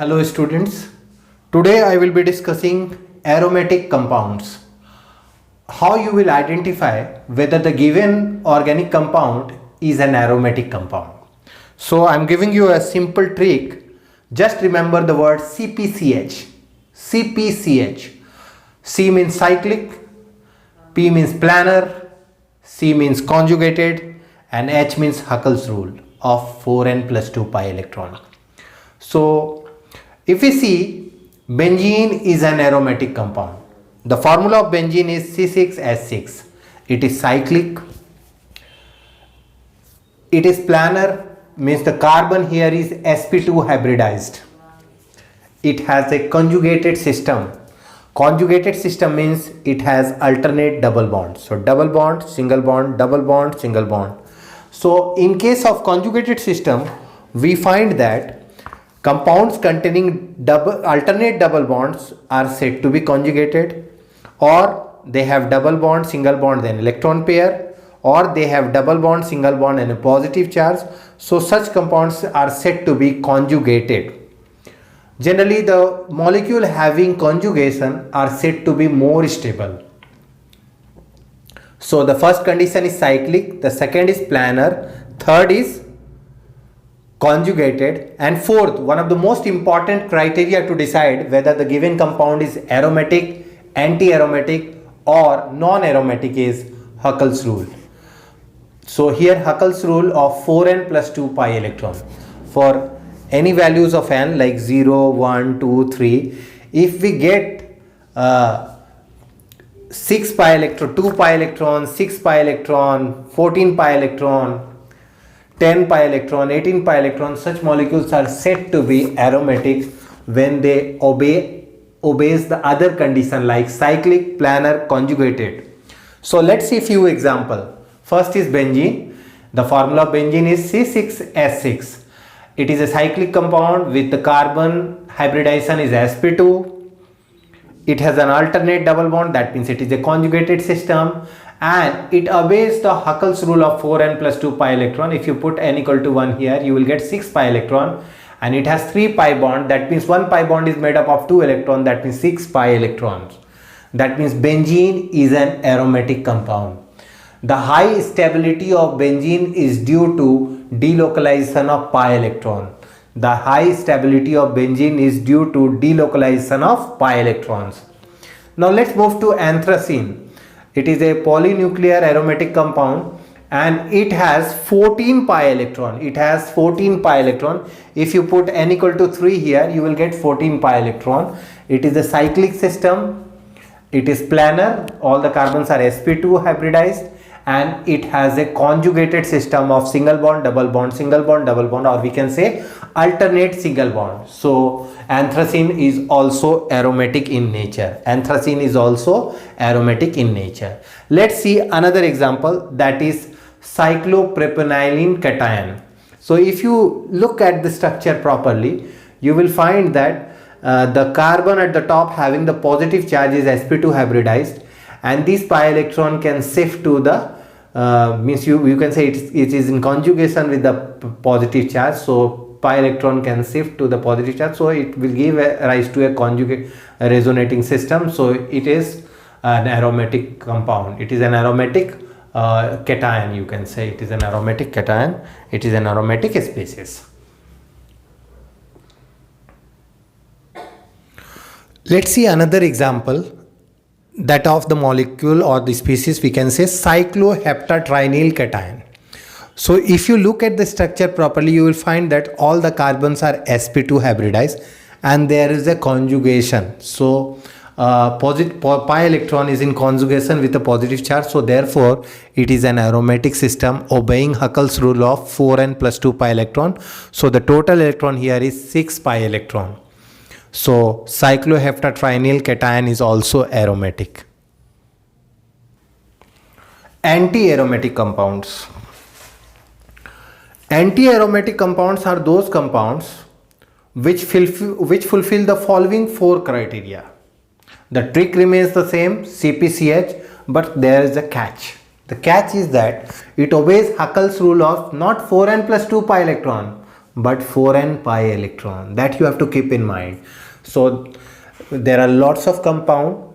Hello students, today I will be discussing aromatic compounds. How you will identify whether the given organic compound is an aromatic compound. So I am giving you a simple trick. Just remember the word CpCH. CpCH. C means cyclic, P means planar, C means conjugated, and H means Huckel's rule of 4n plus 2 pi electron. So if we see, benzene is an aromatic compound. The formula of benzene is C6H6. It is cyclic. It is planar, means the carbon here is sp2 hybridized. It has a conjugated system. Conjugated system means it has alternate double bonds. So double bond, single bond, double bond, single bond. So in case of conjugated system, we find that compounds containing alternate double bonds are said to be conjugated, or they have double bond, single bond, then electron pair, or they have double bond, single bond and a positive charge. So such compounds are said to be conjugated. Generally, the molecule having conjugation are said to be more stable. So the first condition is cyclic, the second is planar, third is conjugated, and fourth, one of the most important criteria to decide whether the given compound is aromatic, anti-aromatic or non-aromatic is Huckel's rule. So here Huckel's rule of 4n plus 2 pi electron for any values of n like 0, 1, 2, 3. If we get 6 pi electron, 2 pi electron, 6 pi electron, 14 pi electron, 10 pi electron, 18 pi electron, such molecules are said to be aromatic when they obeys the other condition like cyclic, planar, conjugated. So let's see few example. First is benzene. The formula of benzene is C6H6. It is a cyclic compound with the carbon hybridization is sp2. It has an alternate double bond, that means it is a conjugated system, and it obeys the Huckel's rule of 4n plus 2 pi electron. If you put n equal to 1 here, you will get 6 pi electron, and it has 3 pi bond, that means 1 pi bond is made up of 2 electrons, that means 6 pi electrons. That means benzene is an aromatic compound. The high stability of benzene is due to delocalization of pi electron. The high stability of benzene is due to delocalization of pi electrons. Now let's move to anthracene. It is a polynuclear aromatic compound and it has 14 pi electron. It has 14 pi electron. If you put n equal to 3 here, you will get 14 pi electron. It is a cyclic system. It is planar. All the carbons are sp2 hybridized, and it has a conjugated system of single bond, double bond, single bond, double bond, or we can say alternate single bond. So anthracene is also aromatic in nature. Anthracene is also aromatic in nature. Let's see another example, that is cyclopropanylene cation. So if you look at the structure properly, you will find that the carbon at the top having the positive charge is sp2 hybridized, and this pi electron can shift to the means you can say it is in conjugation with the positive charge. So pi electron can shift to the positive charge, so it will give rise to a conjugate resonating system. So it is an aromatic compound. It is an aromatic cation, you can say. It is an aromatic cation. It is an aromatic species. Let's see another example, that of the molecule or the species, we can say cycloheptatrinyl cation. So if you look at the structure properly, you will find that all the carbons are sp2 hybridized and there is a conjugation. So pi electron is in conjugation with a positive charge, so therefore it is an aromatic system obeying Huckel's rule of 4n plus 2 pi electron. So the total electron here is 6 pi electron. So cycloheptatrinyl cation is also aromatic. Anti-aromatic compounds. Anti-aromatic compounds are those compounds which fulfill the following 4 criteria. The trick remains the same, CpCH, but there is a catch. The catch is that it obeys Huckel's rule of not 4n plus 2 pi electron, but 4n pi electron. That you have to keep in mind. So there are lots of compound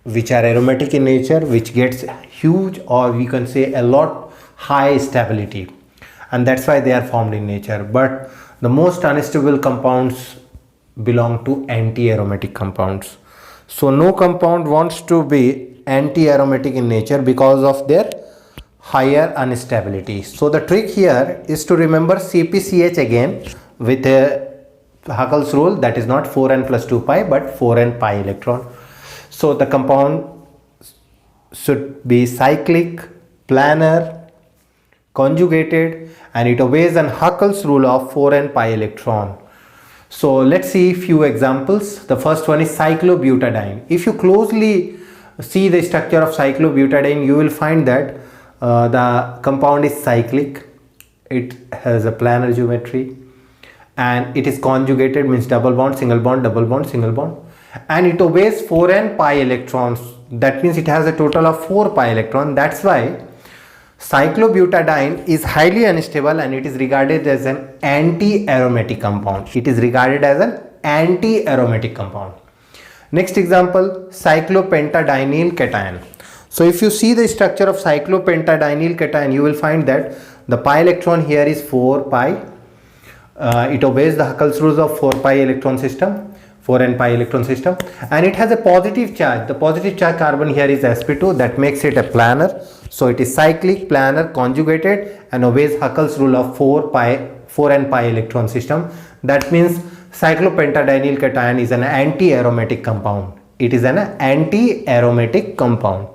which are aromatic in nature, which gets huge, or we can say a lot high stability, and that's why they are formed in nature. But the most unstable compounds belong to anti-aromatic compounds. So no compound wants to be anti-aromatic in nature because of their higher instability. So the trick here is to remember CpCH again with a Huckel's rule, that is not 4n plus 2 pi but 4n pi electron. So the compound should be cyclic, planar, conjugated, and it obeys an Huckel's rule of 4n pi electron. So let's see few examples. The first one is cyclobutadiene. If you closely see the structure of cyclobutadiene, you will find that the compound is cyclic, it has a planar geometry, and it is conjugated, means double bond, single bond, double bond, single bond, and it obeys 4n pi electrons. That means it has a total of 4 pi electron. That's why cyclobutadiene is highly unstable and it is regarded as an anti-aromatic compound. It is regarded as an anti-aromatic compound. Next example, cyclopentadienyl cation. So if you see the structure of cyclopentadienyl cation, you will find that the pi electron here is 4 pi. It obeys the Huckel's rules of 4 pi electron system, 4n pi electron system, and it has a positive charge. The positive charge carbon here is sp2, that makes it a planar. So it is cyclic, planar, conjugated, and obeys Huckel's rule of 4n pi electron system. That means cyclopentadienyl cation is an anti-aromatic compound. It is an anti-aromatic compound.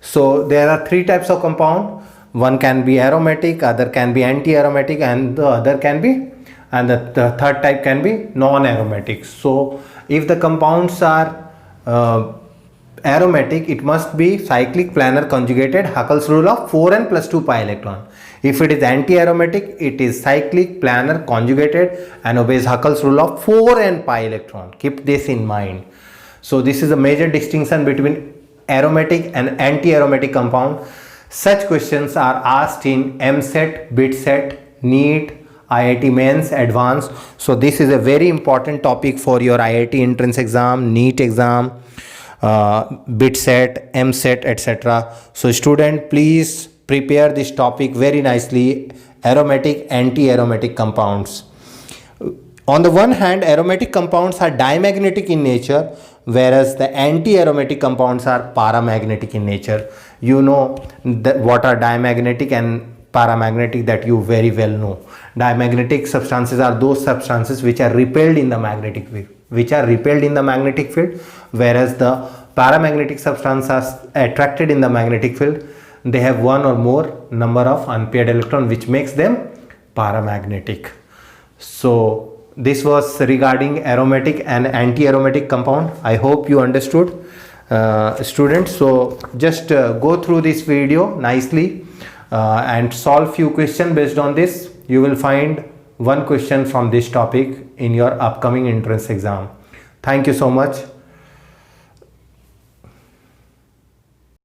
So there are three types of compound. One can be aromatic, other can be anti-aromatic, and the other can be, and the third type can be non-aromatic. So if the compounds are aromatic, it must be cyclic, planar, conjugated, Huckel's rule of 4n plus 2 pi electron. If it is anti-aromatic, it is cyclic, planar, conjugated, and obeys Huckel's rule of 4n pi electron. Keep this in mind. So this is a major distinction between aromatic and anti-aromatic compound. Such questions are asked in EAMCET, BITSET, NEET, IIT Mains, Advanced. So this is a very important topic for your IIT entrance exam, NEET exam, BITSET, EAMCET, etc. So student, please prepare this topic very nicely. Aromatic, anti-aromatic compounds. On the one hand, aromatic compounds are diamagnetic in nature, whereas the anti-aromatic compounds are paramagnetic in nature. You know what are diamagnetic and paramagnetic, that you very well know. Diamagnetic substances are those substances which are repelled in the magnetic field, whereas the paramagnetic substances are attracted in the magnetic field. They have one or more number of unpaired electrons, which makes them paramagnetic. So this was regarding aromatic and anti-aromatic compound. I hope you understood, students. So just go through this video nicely and solve few questions based on this. You will find one question from this topic in your upcoming entrance exam. Thank you so much.